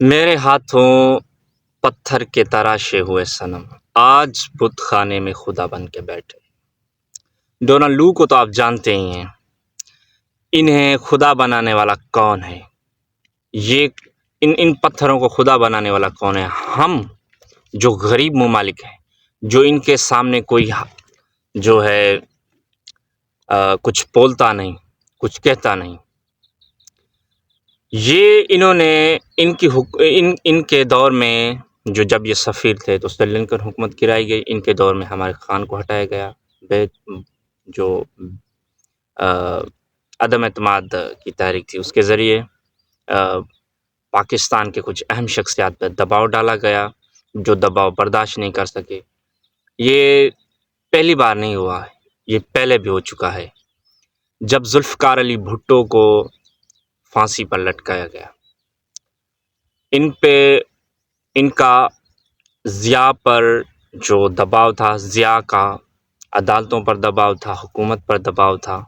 میرے ہاتھوں پتھر کے تراشے ہوئے صنم آج بت خانے میں خدا بن کے بیٹھے۔ ڈونلڈ لو کو تو آپ جانتے ہی ہیں، انہیں خدا بنانے والا کون ہے؟ یہ ان پتھروں کو خدا بنانے والا کون ہے؟ ہم جو غریب ممالک ہیں، جو ان کے سامنے کوئی جو ہے کچھ بولتا نہیں، کچھ کہتا نہیں۔ یہ انہوں نے ان کے دور میں جب یہ سفیر تھے تو سری لنکن حکومت گرائی گئی، ان کے دور میں ہمارے خان کو ہٹایا گیا، جو عدم اعتماد کی تحریک تھی اس کے ذریعے پاکستان کے کچھ اہم شخصیات پر دباؤ ڈالا گیا، جو دباؤ برداشت نہیں کر سکے۔ یہ پہلی بار نہیں ہوا، یہ پہلے بھی ہو چکا ہے، جب ذوالفقار علی بھٹو کو پھانسی پر لٹکایا گیا۔ ان کا ضیاء پر جو دباؤ تھا، ضیاء کا عدالتوں پر دباؤ تھا، حکومت پر دباؤ تھا۔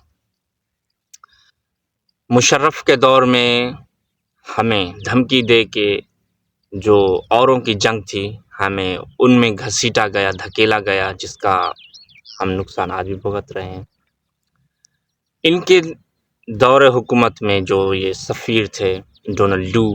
مشرف کے دور میں ہمیں دھمکی دے کے جو اوروں کی جنگ تھی، ہمیں ان میں گھسیٹا گیا، دھکیلا گیا، جس کا ہم نقصان آج بھی بھگت رہے ہیں۔ ان کے دور حکومت میں جو یہ سفیر تھے ڈونلڈ لو،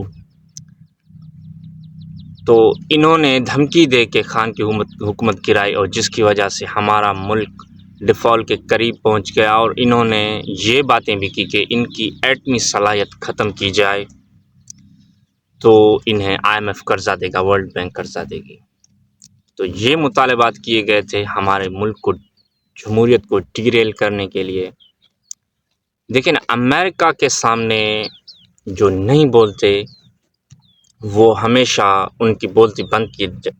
تو انہوں نے دھمکی دے کے خان کی حکومت گرائی، اور جس کی وجہ سے ہمارا ملک ڈیفالٹ کے قریب پہنچ گیا، اور انہوں نے یہ باتیں بھی کی کہ ان کی ایٹمی صلاحیت ختم کی جائے تو انہیں IMF قرضہ دے گا، ورلڈ بینک قرضہ دے گی۔ تو یہ مطالبات کیے گئے تھے ہمارے ملک کو، جمہوریت کو ڈیریل کرنے کے لیے۔ لیکن امریکہ کے سامنے جو نہیں بولتے، وہ ہمیشہ ان کی بولتی بند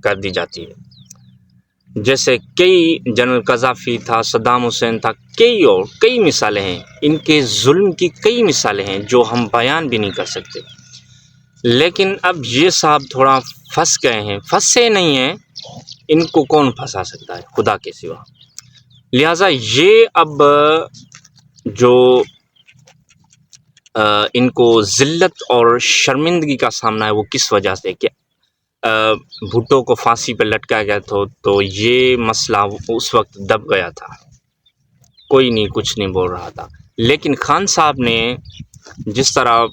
کر دی جاتی ہے۔ جیسے کئی جنرل قذافی تھا، صدام حسین تھا، کئی مثالیں ہیں، ان کے ظلم کی کئی مثالیں ہیں جو ہم بیان بھی نہیں کر سکتے۔ لیکن اب یہ صاحب تھوڑا پھنس گئے ہیں، پھنسے نہیں ہیں، ان کو کون پھنسا سکتا ہے خدا کے سوا۔ لہٰذا یہ اب جو ان کو ذلت اور شرمندگی کا سامنا ہے، وہ کس وجہ سے کہ بھٹو کو پھانسی پہ لٹکایا گیا تو یہ مسئلہ اس وقت دب گیا تھا، کوئی نہیں کچھ نہیں بول رہا تھا۔ لیکن خان صاحب نے جس طرح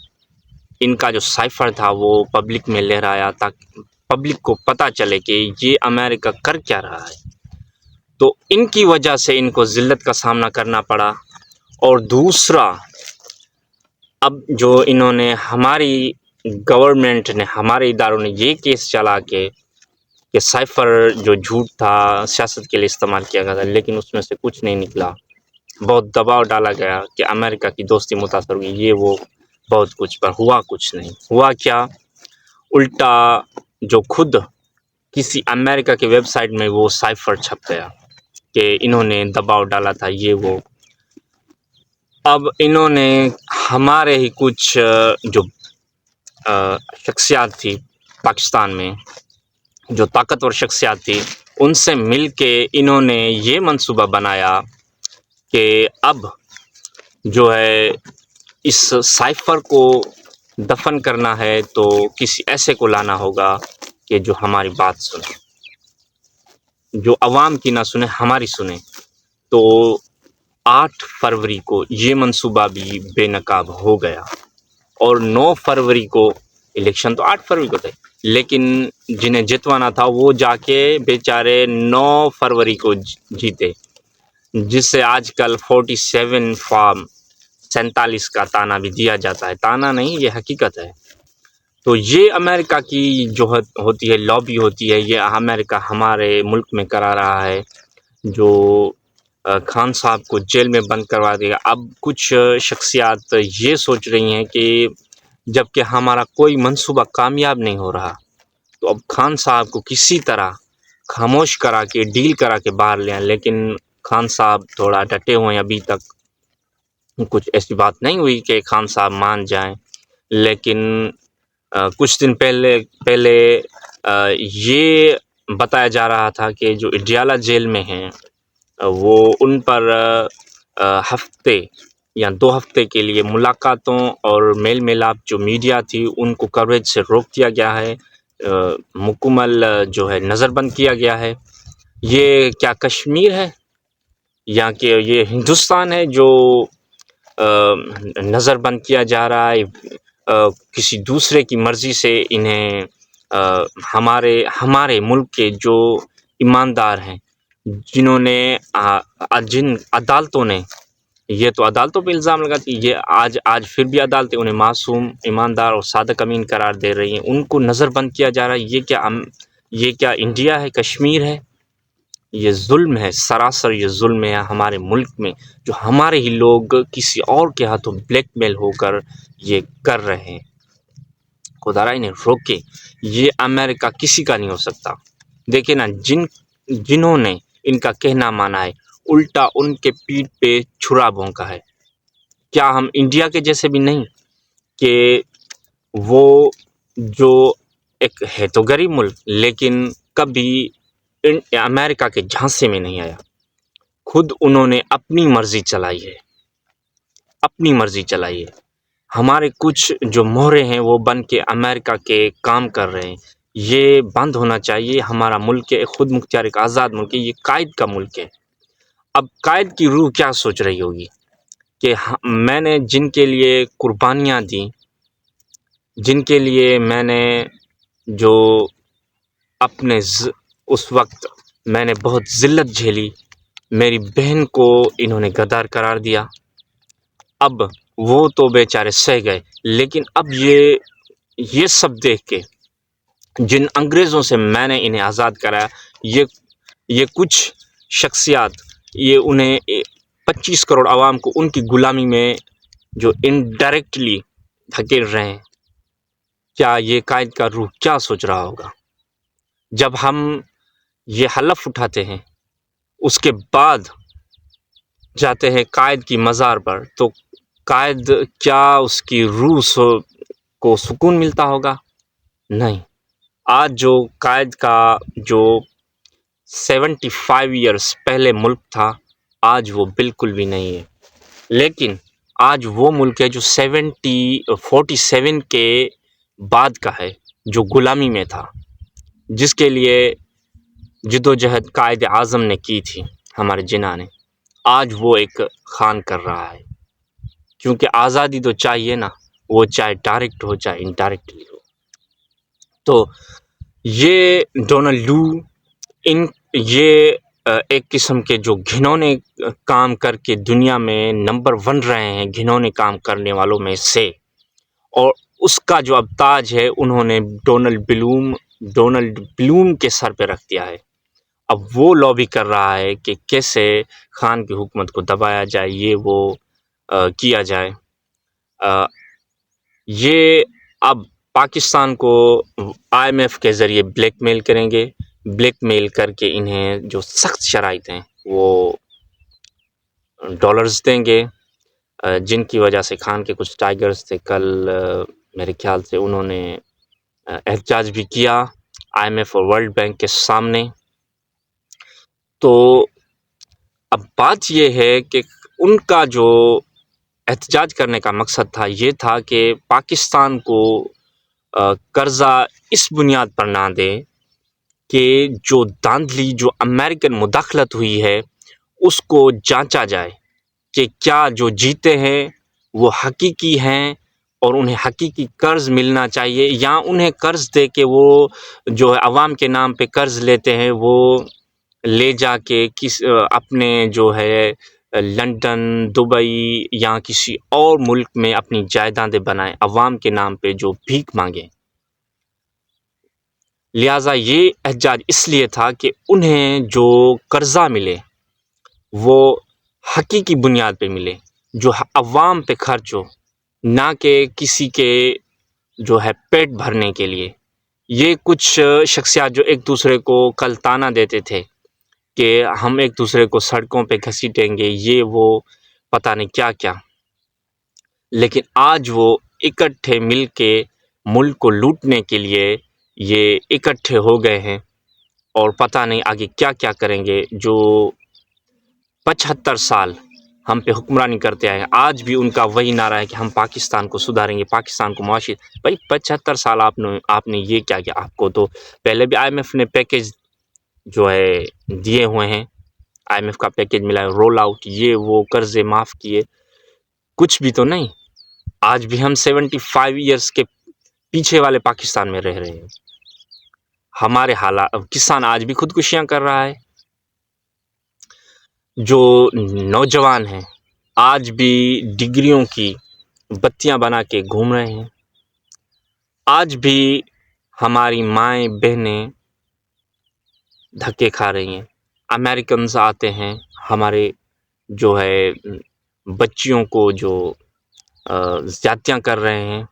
ان کا جو سائفر تھا وہ پبلک میں لہرایا تاکہ پبلک کو پتہ چلے کہ یہ امریکہ کر کیا رہا ہے، تو ان کی وجہ سے ان کو ذلت کا سامنا کرنا پڑا۔ اور دوسرا، اب جو انہوں نے ہماری گورنمنٹ نے، ہمارے اداروں نے یہ کیس چلا کہ سائفر جو جھوٹ تھا سیاست کے لیے استعمال کیا گیا تھا، لیکن اس میں سے کچھ نہیں نکلا، بہت دباؤ ڈالا گیا کہ امریکہ کی دوستی متاثر ہوئی، یہ وہ بہت کچھ، پر ہوا کچھ نہیں۔ ہوا کیا؟ الٹا جو خود کسی امریکہ کے ویب سائٹ میں وہ سائفر چھپ گیا کہ انہوں نے دباؤ ڈالا تھا، یہ وہ۔ اب انہوں نے ہمارے ہی کچھ جو شخصیات تھی پاکستان میں، جو طاقتور شخصیات تھی، ان سے مل کے انہوں نے یہ منصوبہ بنایا کہ اب جو ہے اس سائفر کو دفن کرنا ہے تو کسی ایسے کو لانا ہوگا کہ جو ہماری بات سنے، جو عوام کی نہ سنے، ہماری سنے۔ تو 8 فروری کو یہ منصوبہ بھی بے نقاب ہو گیا، اور 9 فروری کو الیکشن تو 8 فروری کو تھے، لیکن جنہیں جتوانا تھا وہ جا کے بیچارے 9 فروری کو جیتے، جس سے آج کل 47 فارم 47 کا تانا بھی دیا جاتا ہے۔ تانا نہیں، یہ حقیقت ہے۔ تو یہ امریکہ کی جو ہوتی ہے، لابی ہوتی ہے، یہ امریکہ ہمارے ملک میں کرا رہا ہے، جو خان صاحب کو جیل میں بند کروا دے گا۔ اب کچھ شخصیات یہ سوچ رہی ہیں کہ جب کہ ہمارا کوئی منصوبہ کامیاب نہیں ہو رہا، تو اب خان صاحب کو کسی طرح خاموش کرا کے، ڈیل کرا کے باہر لے آئیں۔ لیکن خان صاحب تھوڑا ڈٹے ہوئے ہیں، ابھی تک کچھ ایسی بات نہیں ہوئی کہ خان صاحب مان جائیں۔ لیکن کچھ دن پہلے یہ بتایا جا رہا تھا کہ جو اڈیالہ جیل میں ہیں، وہ ان پر ہفتے یا 2 ہفتے کے لیے ملاقاتوں اور میل ملاپ جو میڈیا تھی ان کو کوریج سے روک دیا گیا ہے، مکمل جو ہے نظر بند کیا گیا ہے۔ یہ کیا کشمیر ہے یا کہ یہ ہندوستان ہے جو نظر بند کیا جا رہا ہے؟ کسی دوسرے کی مرضی سے انہیں ہمارے ملک کے جو ایماندار ہیں، جنہوں نے جن عدالتوں نے، یہ تو عدالتوں پہ الزام لگاتی، یہ آج پھر بھی عدالتیں انہیں معصوم، ایماندار اور صادق امین قرار دے رہی ہیں، ان کو نظر بند کیا جا رہا ہے۔ یہ کیا انڈیا ہے، کشمیر ہے؟ یہ ظلم ہے، سراسر یہ ظلم ہے ہمارے ملک میں، جو ہمارے ہی لوگ کسی اور کے ہاتھوں بلیک میل ہو کر یہ کر رہے ہیں۔ خدا را انہیں روکے، یہ امریکہ کسی کا نہیں ہو سکتا۔ دیکھیں نا، جنہوں نے ان کا کہنا مانا ہے، الٹا ان کے پیٹھ پہ چھرا بھونکا ہے۔ کیا ہم انڈیا کے جیسے بھی نہیں کہ وہ جو ایک ہے تو غریب ملک، لیکن کبھی امریکہ کے جھانسے میں نہیں آیا، خود انہوں نے اپنی مرضی چلائی ہے، اپنی مرضی چلائی ہے۔ ہمارے کچھ جو مہرے ہیں وہ بن کے امریکہ کے کام کر رہے ہیں، یہ بند ہونا چاہیے۔ ہمارا ملک ہے، خود مختار ایک آزاد ملک ہے، یہ قائد کا ملک ہے۔ اب قائد کی روح کیا سوچ رہی ہوگی کہ میں نے جن کے لیے قربانیاں دیں، جن کے لیے میں نے جو اپنے اس وقت میں نے بہت ذلت جھیلی، میری بہن کو انہوں نے غدار قرار دیا، اب وہ تو بیچارے سہ گئے، لیکن اب یہ سب دیکھ کے جن انگریزوں سے میں نے انہیں آزاد کرایا، یہ کچھ شخصیات، یہ انہیں 25 کروڑ عوام کو ان کی غلامی میں جو انڈائریکٹلی دھکیل رہے ہیں، کیا یہ قائد کا روح کیا سوچ رہا ہوگا؟ جب ہم یہ حلف اٹھاتے ہیں، اس کے بعد جاتے ہیں قائد کی مزار پر، تو قائد کیا اس کی روح کو سکون ملتا ہوگا؟ نہیں۔ آج جو قائد کا جو 75 ایئرس پہلے ملک تھا، آج وہ بالکل بھی نہیں ہے، لیکن آج وہ ملک ہے جو 47 کے بعد کا ہے، جو غلامی میں تھا، جس کے لیے جد و جہد قائد اعظم نے کی تھی، ہمارے جناح نے، آج وہ ایک خان کر رہا ہے۔ کیونکہ آزادی تو چاہیے نا، وہ چاہے ڈائریکٹ ہو چاہے انڈائریکٹلی ہو۔ تو یہ ڈونلڈ لو، یہ ایک قسم کے جو گھنونے کام کر کے دنیا میں نمبر 1 رہے ہیں، گھنونے کام کرنے والوں میں سے، اور اس کا جو اب تاج ہے انہوں نے ڈونلڈ بلوم کے سر پہ رکھ دیا ہے۔ اب وہ لابی کر رہا ہے کہ کیسے خان کی حکومت کو دبایا جائے، یہ وہ کیا جائے۔ یہ اب پاکستان کو IMF کے ذریعے بلیک میل کریں گے، بلیک میل کر کے انہیں جو سخت شرائط ہیں وہ ڈالرز دیں گے، جن کی وجہ سے خان کے کچھ ٹائیگرز تھے، کل میرے خیال سے انہوں نے احتجاج بھی کیا IMF اور ورلڈ بینک کے سامنے۔ تو اب بات یہ ہے کہ ان کا جو احتجاج کرنے کا مقصد تھا، یہ تھا کہ پاکستان کو قرضہ اس بنیاد پر نہ دے کہ جو دھاندلی، جو امریکن مداخلت ہوئی ہے، اس کو جانچا جائے کہ کیا جو جیتے ہیں وہ حقیقی ہیں اور انہیں حقیقی قرض ملنا چاہیے، یا انہیں قرض دے کے وہ جو ہے عوام کے نام پہ قرض لیتے ہیں، وہ لے جا کے اپنے جو ہے لندن، دبئی یا کسی اور ملک میں اپنی جائیدادیں بنائیں، عوام کے نام پہ جو بھیک مانگیں۔ لہٰذا یہ احتجاج اس لیے تھا کہ انہیں جو قرضہ ملے وہ حقیقی بنیاد پہ ملے، جو عوام پہ خرچ ہو، نہ کہ کسی کے جو ہے پیٹ بھرنے کے لیے۔ یہ کچھ شخصیات جو ایک دوسرے کو کل تانا دیتے تھے کہ ہم ایک دوسرے کو سڑکوں پہ گھسیٹیں گے، یہ وہ پتہ نہیں کیا کیا، لیکن آج وہ اکٹھے مل کے ملک کو لوٹنے کے لیے یہ اکٹھے ہو گئے ہیں، اور پتہ نہیں آگے کیا کیا کریں گے۔ جو 75 سال ہم پہ حکمرانی کرتے آئے ہیں. آج بھی ان کا وہی نعرہ ہے کہ ہم پاکستان کو سدھاریں گے, پاکستان کو معاشی. بھائی 75 سال آپ نے یہ کیا آپ کو تو پہلے بھی آئی ایم ایف نے پیکیج جو ہے دیے ہوئے ہیں, آئی ایم ایف کا پیکیج ملا ہے, رول آؤٹ, یہ وہ قرضے معاف کیے, کچھ بھی تو نہیں. آج بھی ہم 75 ایئرس کے پیچھے والے پاکستان میں رہ رہے ہیں. ہمارے حالات, کسان آج بھی خودکشیاں کر رہا ہے. جو نوجوان ہیں آج بھی ڈگریوں کی بتیاں بنا کے گھوم رہے ہیں. آج بھی ہماری مائیں بہنیں دھکے کھا رہی ہیں. امریکنز آتے ہیں, ہمارے جو ہے بچیوں کو جو زیادتیاں کر رہے ہیں,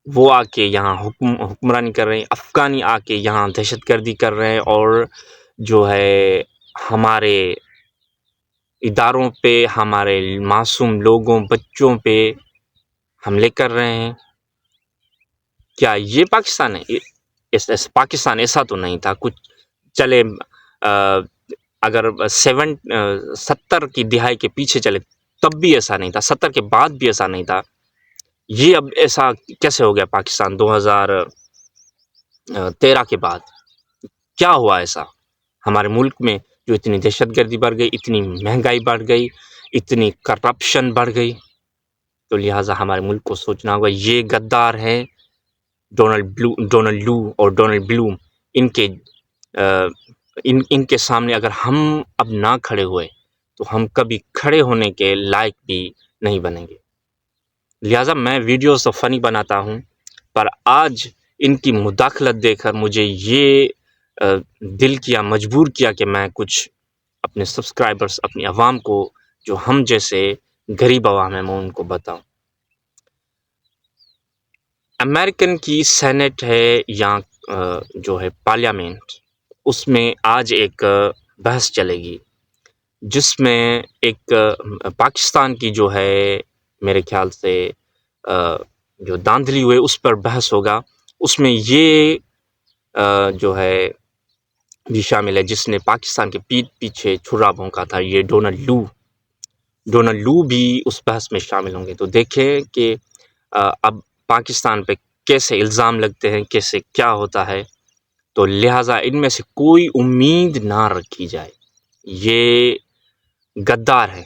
وہ آ کے یہاں حکمرانی کر رہے ہیں. افغانی آ کے یہاں دہشت گردی کر رہے ہیں, اور جو ہے ہمارے اداروں پہ, ہمارے معصوم لوگوں, بچوں پہ حملے کر رہے ہیں. کیا یہ پاکستان ہے؟ پاکستان ایسا تو نہیں تھا. کچھ چلے اگر 70 کی دہائی کے پیچھے چلے تب بھی ایسا نہیں تھا, 70 کے بعد بھی ایسا نہیں تھا. یہ اب ایسا کیسے ہو گیا پاکستان 2013 کے بعد؟ کیا ہوا ایسا ہمارے ملک میں جو اتنی دہشت گردی بڑھ گئی, اتنی مہنگائی بڑھ گئی, اتنی کرپشن بڑھ گئی؟ تو لہٰذا ہمارے ملک کو سوچنا ہوگا. یہ غدار ہیں ڈونلڈ لو اور ڈونلڈ بلوم. ان کے سامنے اگر ہم اب نہ کھڑے ہوئے تو ہم کبھی کھڑے ہونے کے لائق بھی نہیں بنیں گے. لہٰذا میں ویڈیوز تو فنی بناتا ہوں, پر آج ان کی مداخلت دیکھ کر مجھے یہ دل کیا, مجبور کیا کہ میں کچھ اپنے سبسکرائبرز, اپنی عوام کو, جو ہم جیسے غریب عوام ہیں, میں ان کو بتاؤں. امریکن کی سینٹ ہے یا جو ہے پارلیمنٹ, اس میں آج ایک بحث چلے گی جس میں ایک پاکستان کی جو ہے میرے خیال سے جو داندلی ہوئے اس پر بحث ہوگا. اس میں یہ جو ہے بھی شامل ہے جس نے پاکستان کے پیٹھ پیچھے چھرا بھونکا تھا, یہ ڈونلڈ لو بھی اس بحث میں شامل ہوں گے. تو دیکھیں کہ اب پاکستان پہ کیسے الزام لگتے ہیں, کیسے کیا ہوتا ہے. تو لہٰذا ان میں سے کوئی امید نہ رکھی جائے. یہ غدار ہے,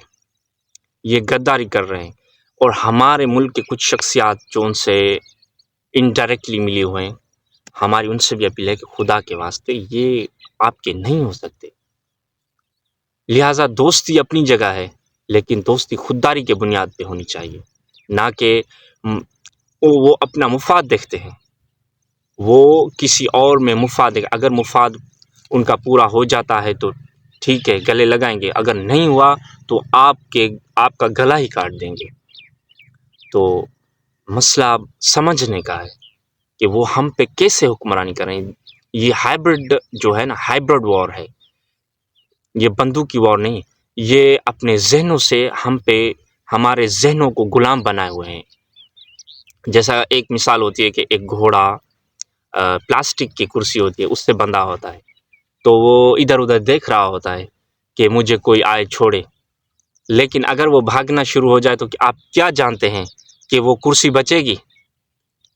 یہ غداری کر رہے ہیں. اور ہمارے ملک کے کچھ شخصیات جو ان سے انڈائریکٹلی ملی ہوئے ہیں, ہماری ان سے بھی اپیل ہے کہ خدا کے واسطے یہ آپ کے نہیں ہو سکتے. لہٰذا دوستی اپنی جگہ ہے, لیکن دوستی خودداری کے بنیاد پہ ہونی چاہیے, نہ کہ وہ اپنا مفاد دیکھتے ہیں, وہ کسی اور میں مفاد. اگر مفاد ان کا پورا ہو جاتا ہے تو ٹھیک ہے, گلے لگائیں گے, اگر نہیں ہوا تو آپ کا گلا ہی کاٹ دیں گے. تو مسئلہ سمجھنے کا ہے کہ وہ ہم پہ کیسے حکمرانی کریں. یہ ہائبرڈ جو ہے نا, ہائبرڈ وار ہے, یہ بندوقی وار نہیں. یہ اپنے ذہنوں سے ہم پہ, ہمارے ذہنوں کو غلام بنائے ہوئے ہیں. جیسا ایک مثال ہوتی ہے کہ ایک گھوڑا پلاسٹک کی کرسی ہوتی ہے, اس سے بندھا ہوتا ہے, تو وہ ادھر ادھر دیکھ رہا ہوتا ہے کہ مجھے کوئی آئے چھوڑے. لیکن اگر وہ بھاگنا شروع ہو جائے تو آپ کیا جانتے ہیں کہ وہ کرسی بچے گی؟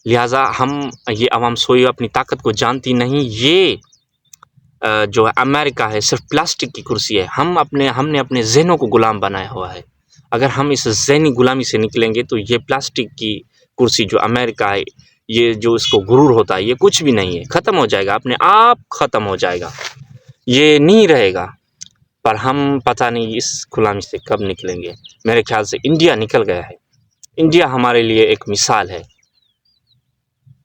لہٰذا یہ عوام سوئی اپنی طاقت کو جانتی نہیں. یہ جو امریکہ ہے صرف پلاسٹک کی کرسی ہے. ہم نے اپنے ذہنوں کو غلام بنایا ہوا ہے. اگر ہم اس ذہنی غلامی سے نکلیں گے تو یہ پلاسٹک کی کرسی جو امریکہ ہے, یہ جو اس کو غرور ہوتا ہے, یہ کچھ بھی نہیں ہے, ختم ہو جائے گا, اپنے آپ ختم ہو جائے گا, یہ نہیں رہے گا. پر ہم پتہ نہیں اس غلامی سے کب نکلیں گے. میرے خیال سے انڈیا نکل گیا ہے. انڈیا ہمارے لیے ایک مثال ہے,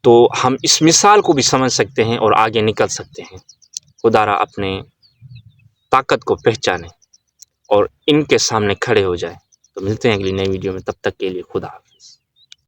تو ہم اس مثال کو بھی سمجھ سکتے ہیں اور آگے نکل سکتے ہیں. خدا را اپنے طاقت کو پہچانے اور ان کے سامنے کھڑے ہو جائے. تو ملتے ہیں اگلی نئی ویڈیو میں, تب تک کے لیے خدا حافظ.